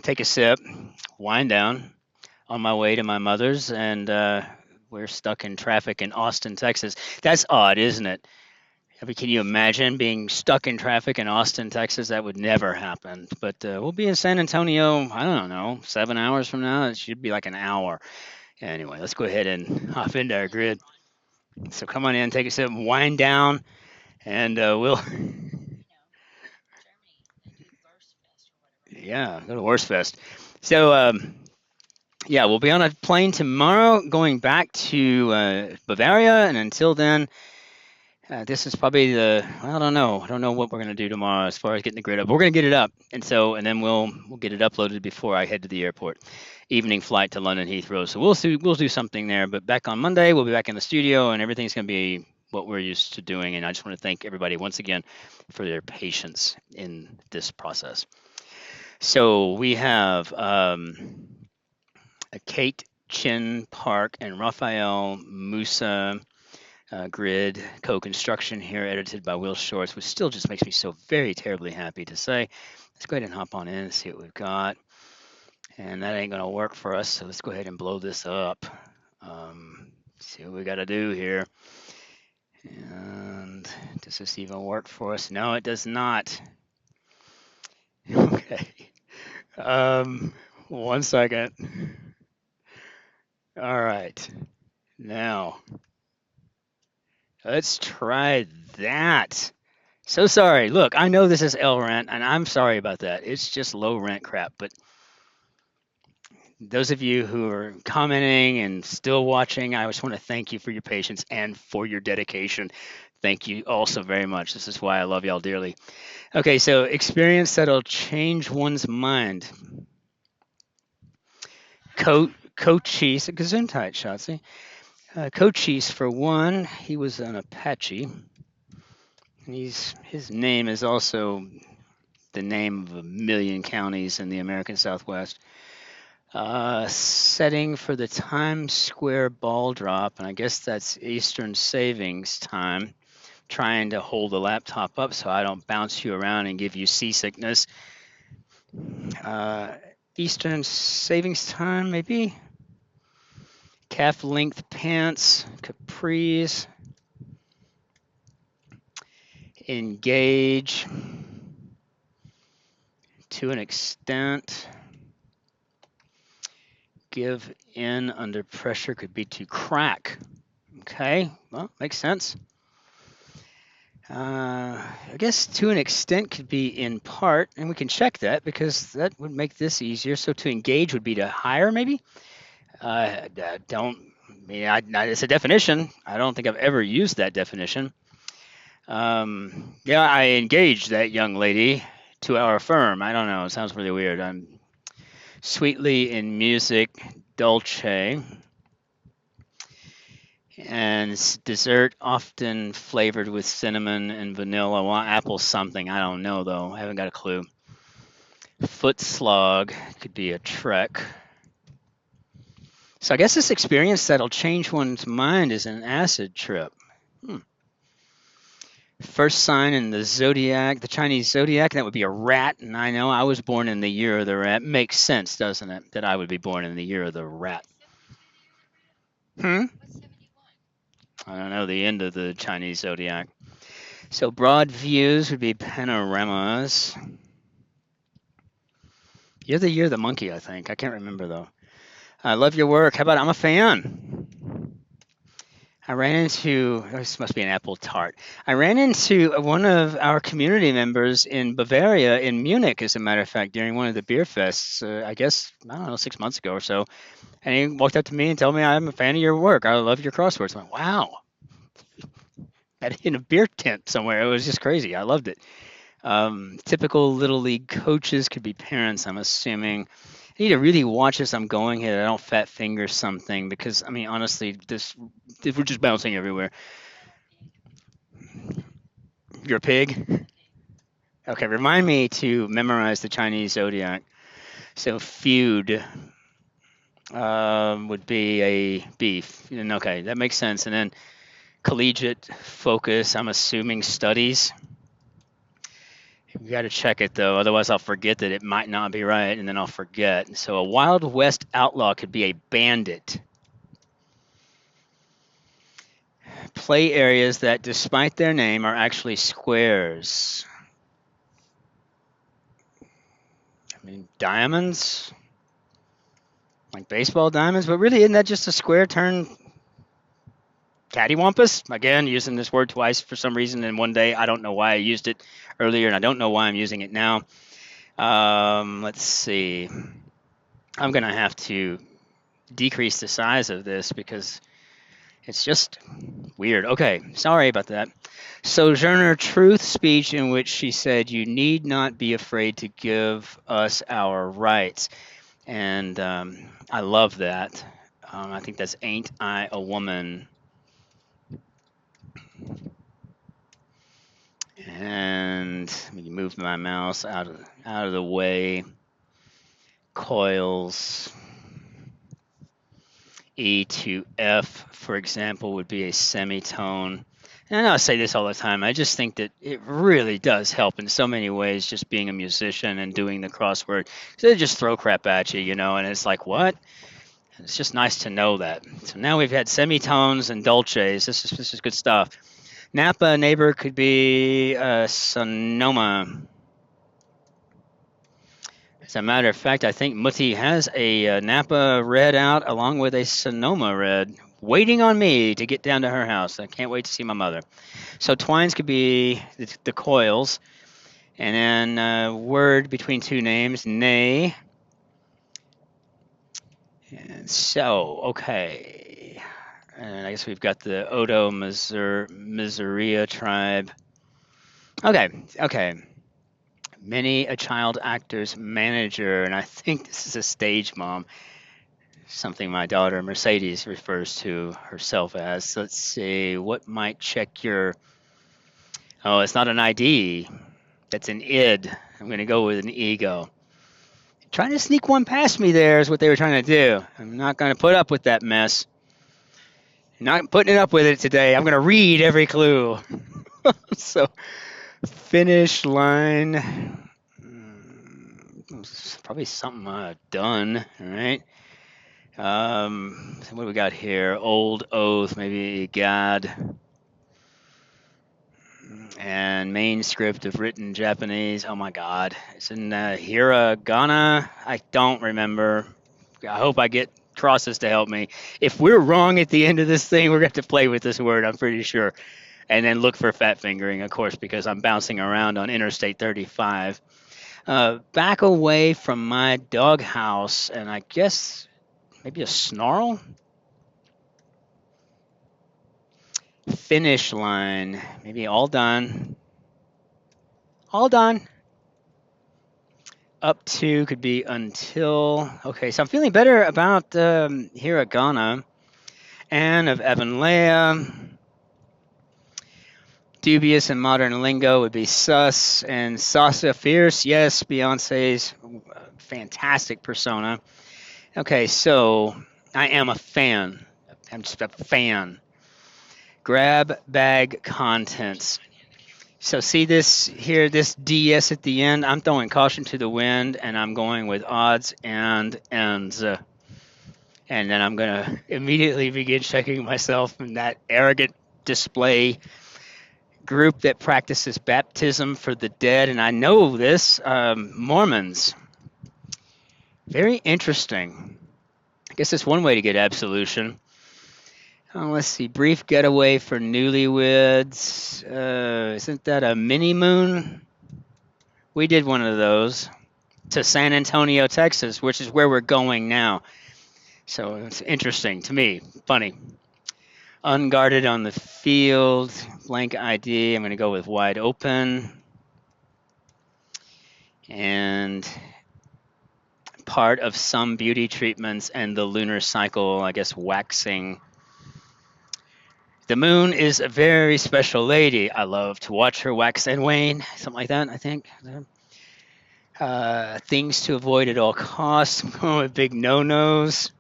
take a sip, wind down on my way to my mother's, and we're stuck in traffic in Austin, Texas. That's odd, isn't it? I mean, can you imagine being stuck in traffic in Austin, Texas? That would never happen. But we'll be in San Antonio, I don't know, 7 hours from now. It should be like an hour. Anyway, let's go ahead and hop into our grid. So come on in, take a sip, wind down, and we'll, yeah, go to Worst Fest. So, yeah, we'll be on a plane tomorrow going back to Bavaria. And until then, this is probably I don't know. I don't know what we're going to do tomorrow as far as getting the grid up. We're going to get it up. And then we'll get it uploaded before I head to the airport. Evening flight to London Heathrow. So we'll do something there. But back on Monday, we'll be back in the studio and everything's going to be what we're used to doing. And I just want to thank everybody once again for their patience in this process. So we have Kate Chin Park and Raphael Musa grid co-construction here, edited by Will Shorts, which still just makes me so very terribly happy to say. Let's go ahead and hop on in and see what we've got. And that ain't going to work for us, so let's go ahead and blow this up. See what we got to do here. And does this even work for us? No, it does not. Okay. 1 second. All right. Now, let's try that. So sorry. Look, I know this is L rent, and I'm sorry about that. It's just low rent crap. But those of you who are commenting and still watching, I just want to thank you for your patience and for your dedication. Thank you also very much. This is why I love y'all dearly. Okay, so experience that'll change one's mind. Cochise, Gesundheit, Schatzi. Cochise, for one, he was an Apache. And his name is also the name of a million counties in the American Southwest. Setting for the Times Square ball drop, and I guess that's Eastern Savings Time. Trying to hold the laptop up so I don't bounce you around and give you seasickness. Eastern Savings Time, maybe? Calf length pants, capris. Engage to an extent. Give in under pressure could be to crack. Okay, well, makes sense. I guess to an extent could be in part, and we can check that because that would make this easier. So to engage would be to hire, maybe? It's a definition. I don't think I've ever used that definition. Yeah, I engaged that young lady to our firm. I don't know. It sounds really weird. I'm sweetly in music, dolce. And dessert often flavored with cinnamon and vanilla. Well, apple something. I don't know, though. I haven't got a clue. Foot slog could be a trek. So I guess this experience that'll change one's mind is an acid trip. First sign in the zodiac, the Chinese zodiac, that would be a rat. And I know I was born in the year of the rat. Makes sense, doesn't it, that I would be born in the year of the rat? I don't know, the end of the Chinese zodiac. So broad views would be panoramas. You're the year of the monkey, I think. I can't remember, though. I love your work. How about I'm a fan? I ran into, this must be an apple tart. I ran into one of our community members in Bavaria, in Munich, as a matter of fact, during one of the beer fests, I guess, I don't know, 6 months ago or so. And he walked up to me and told me, I'm a fan of your work. I love your crosswords. I went, wow. In a beer tent somewhere. It was just crazy. I loved it. Typical Little League coaches could be parents, I'm assuming. I need to really watch as I'm going here. I don't fat finger something because, I mean, honestly, we're just bouncing everywhere. You're a pig? Okay, remind me to memorize the Chinese zodiac. So feud would be a beef. Okay, that makes sense. And then collegiate focus, I'm assuming studies. You got to check it though, otherwise I'll forget that it might not be right, and then I'll forget. So a Wild West outlaw could be a bandit. Play areas that, despite their name, are actually squares. I mean, diamonds, like baseball diamonds, but really, isn't that just a square turned cattywampus? Again, using this word twice for some reason in one day. I don't know why I used it earlier, and I don't know why I'm using it now. Let's see. I'm going to have to decrease the size of this because it's just weird. Okay, sorry about that. Sojourner Truth speech in which she said, "You need not be afraid to give us our rights." And I love that. I think that's "Ain't I a Woman?" And let me move my mouse out of the way. Coils. E to F, for example, would be a semitone. And I know I say this all the time. I just think that it really does help in so many ways, just being a musician and doing the crossword. So they just throw crap at you, and it's like, what? It's just nice to know that. So now we've had semitones and dulces. This is good stuff. Napa neighbor could be Sonoma. As a matter of fact, I think Mutti has a Napa red out along with a Sonoma red waiting on me to get down to her house. I can't wait to see my mother. So twines could be the coils. And then word between two names, nay. And so, okay. And I guess we've got the Odo Missouri tribe. Okay. Many a child actor's manager, and I think this is a stage mom, something my daughter Mercedes refers to herself as. Let's see, what might check your... Oh, it's not an ID. That's an id. I'm going to go with an ego. Trying to sneak one past me there is what they were trying to do. I'm not going to put up with that mess. Not putting up with it today. I'm going to read every clue. So, finish line. Probably something done, all right? What do we got here? Old oath, maybe God. And main script of written Japanese. Oh my God. It's in hiragana. I don't remember. I hope I get crosses to help me. If we're wrong at the end of this thing, we're going to have to play with this word, I'm pretty sure. And then look for fat fingering, of course, because I'm bouncing around on Interstate 35. Back away from my doghouse, and I guess maybe a snarl? Finish line. Maybe all done. All done. Up to could be until. Okay, so I'm feeling better about hiragana and of Evan Leah. Dubious in modern lingo would be sus, and Sasha Fierce. Yes, Beyonce's fantastic persona. Okay, so I am a fan. I'm just a fan. Grab bag contents. So see this here, this DS at the end. I'm throwing caution to the wind, and I'm going with odds and ends. And then I'm going to immediately begin checking myself in that arrogant display group that practices baptism for the dead. And I know this, Mormons. Very interesting. I guess that's one way to get absolution. Let's see. Brief getaway for newlyweds. Isn't that a mini moon? We did one of those to San Antonio, Texas, which is where we're going now. So it's interesting to me. Funny. Unguarded on the field. Blank ID. I'm going to go with wide open. And part of some beauty treatments and the lunar cycle, I guess, waxing. The moon is a very special lady. I love to watch her wax and wane. Something like that, I think. Things to avoid at all costs. I'm going with big no-nos.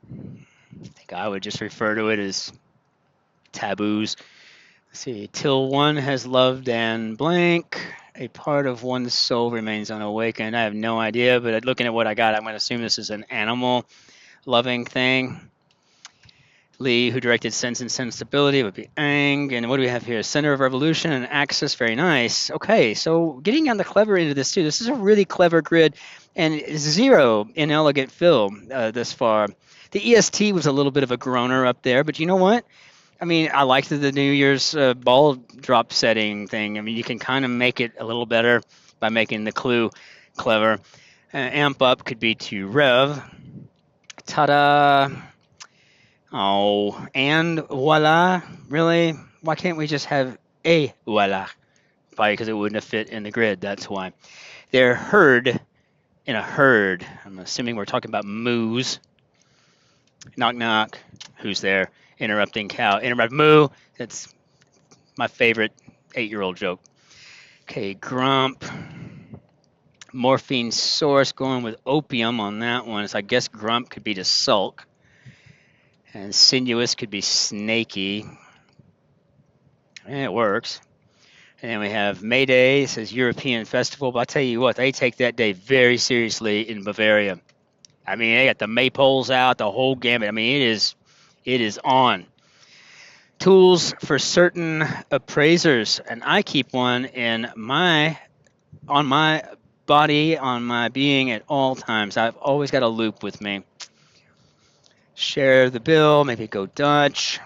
I think I would just refer to it as taboos. Let's see. Till one has loved and blank. A part of one's soul remains unawakened. I have no idea, but looking at what I got, I'm going to assume this is an animal loving thing. Lee, who directed Sense and Sensibility, would be Ang. And what do we have here? Center of Revolution and Axis. Very nice. Okay, so getting on the clever into this too. This is a really clever grid and zero inelegant fill this far. The EST was a little bit of a groaner up there, but you know what? I mean, I liked the New Year's ball drop setting thing. I mean, you can kind of make it a little better by making the clue clever. Amp up could be to rev. Ta-da! Oh, and voila. Really? Why can't we just have a voila? Probably because it wouldn't have fit in the grid. That's why. They're herd in a herd. I'm assuming we're talking about moos. Knock, knock. Who's there? Interrupting cow. Interrupt moo. That's my favorite 8-year-old joke. Okay, grump. Morphine source, going with opium on that one. So I guess grump could be to sulk. And sinuous could be snaky. And it works. And then we have May Day. It says European Festival. But I'll tell you what, they take that day very seriously in Bavaria. I mean, they got the maypoles out, the whole gamut. I mean, it is on. Tools for certain appraisers, and I keep one on my body, on my being at all times. I've always got a loop with me. Share the bill, maybe go Dutch.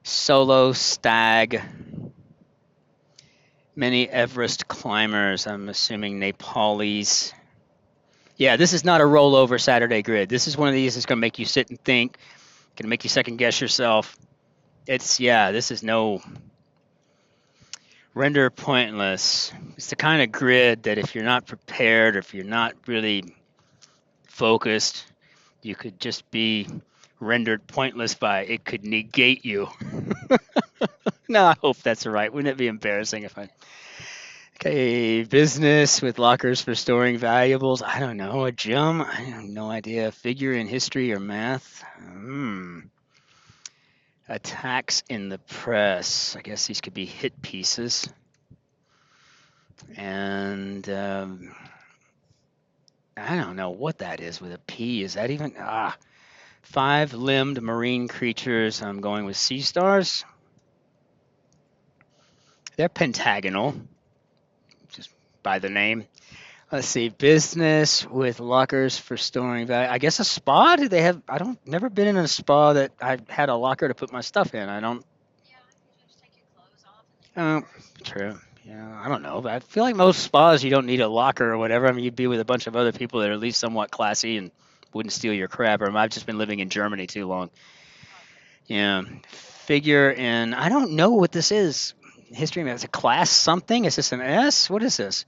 Solo stag. Many Everest climbers, I'm assuming Nepalese. Yeah, this is not a rollover Saturday grid. This is one of these that's going to make you sit and think, going to make you second guess yourself. This is no render pointless. It's the kind of grid that if you're not prepared or if you're not really focused, you could just be rendered pointless by it could negate you. No, I hope that's right. Wouldn't it be embarrassing if I... Okay, business with lockers for storing valuables. I don't know. A gem? I have no idea. Figure in history or math? Attacks in the press. I guess these could be hit pieces. And I don't know what that is with a P. Is that even... 5-limbed marine creatures. I'm going with sea stars. They're pentagonal, just by the name. Let's see, business with lockers for storing value. I guess a spa. Do they have? Never been in a spa that I had a locker to put my stuff in. I don't. Yeah, you just take your clothes off. True. Yeah, I don't know. But I feel like most spas you don't need a locker or whatever. I mean, you'd be with a bunch of other people that are at least somewhat classy and wouldn't steal your crap. Or I've just been living in Germany too long. Yeah. Figure in. I don't know what this is. History. It's a class something. Is this an S? What is this?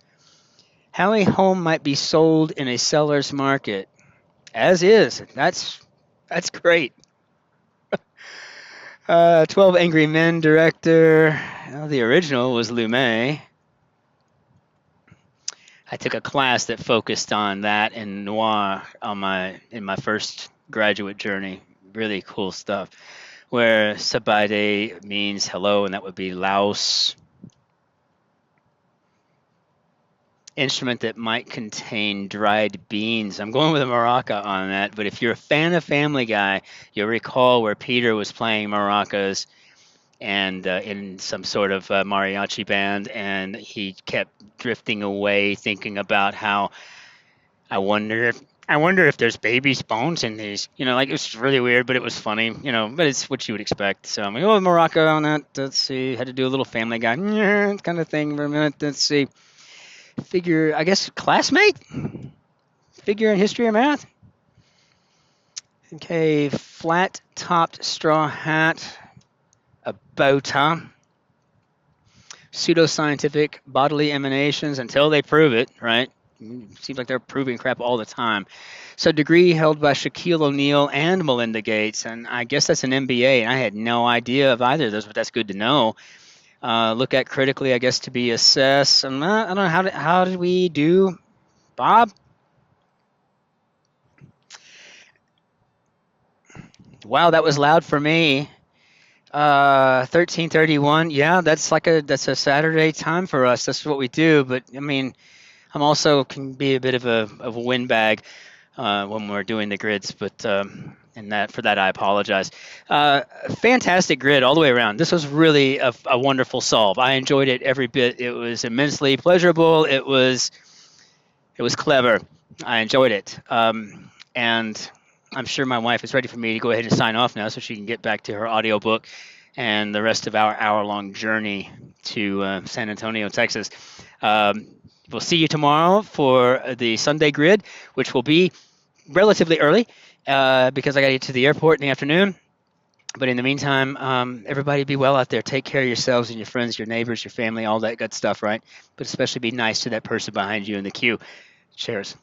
How a home might be sold in a seller's market. As is. That's great. 12 Angry Men director. Well, the original was Lumet. I took a class that focused on that and noir in my first graduate journey. Really cool stuff. Where Sabade means hello, and that would be Laos. Instrument that might contain dried beans. I'm going with a maraca on that, but if you're a fan of Family Guy, you'll recall where Peter was playing maracas and in some sort of mariachi band, and he kept drifting away, thinking about how I wonder if there's baby's bones in these. Like it was really weird, but it was funny. But it's what you would expect. So I'm going to go with maraca on that. Let's see. Had to do a little Family Guy kind of thing for a minute. Let's see. Figure, I guess, classmate? Figure in history or math? Okay, flat-topped straw hat, a bow tie. Pseudoscientific bodily emanations until they prove it, right? Seems like they're proving crap all the time. So degree held by Shaquille O'Neal and Melinda Gates, and I guess that's an MBA, and I had no idea of either of those, but that's good to know. Look at critically, I guess, to be assessed. I don't know, how did we do, Bob? Wow, that was loud for me. 13:31. Yeah, that's a Saturday time for us. That's what we do. But I mean, I'm also can be a bit of a windbag when we're doing the grids, but and that for that I apologize. Uh, Fantastic grid all the way around. This was really a wonderful solve. I enjoyed it every bit. It was immensely pleasurable. It was clever. I enjoyed it. And I'm sure my wife is ready for me to go ahead and sign off now so she can get back to her audiobook and the rest of our hour-long journey to San Antonio, Texas. Um, we'll see you tomorrow for the Sunday grid, which will be relatively early because I got to get to the airport in the afternoon. But in the meantime, everybody be well out there. Take care of yourselves and your friends, your neighbors, your family, all that good stuff, right? But especially be nice to that person behind you in the queue. Cheers.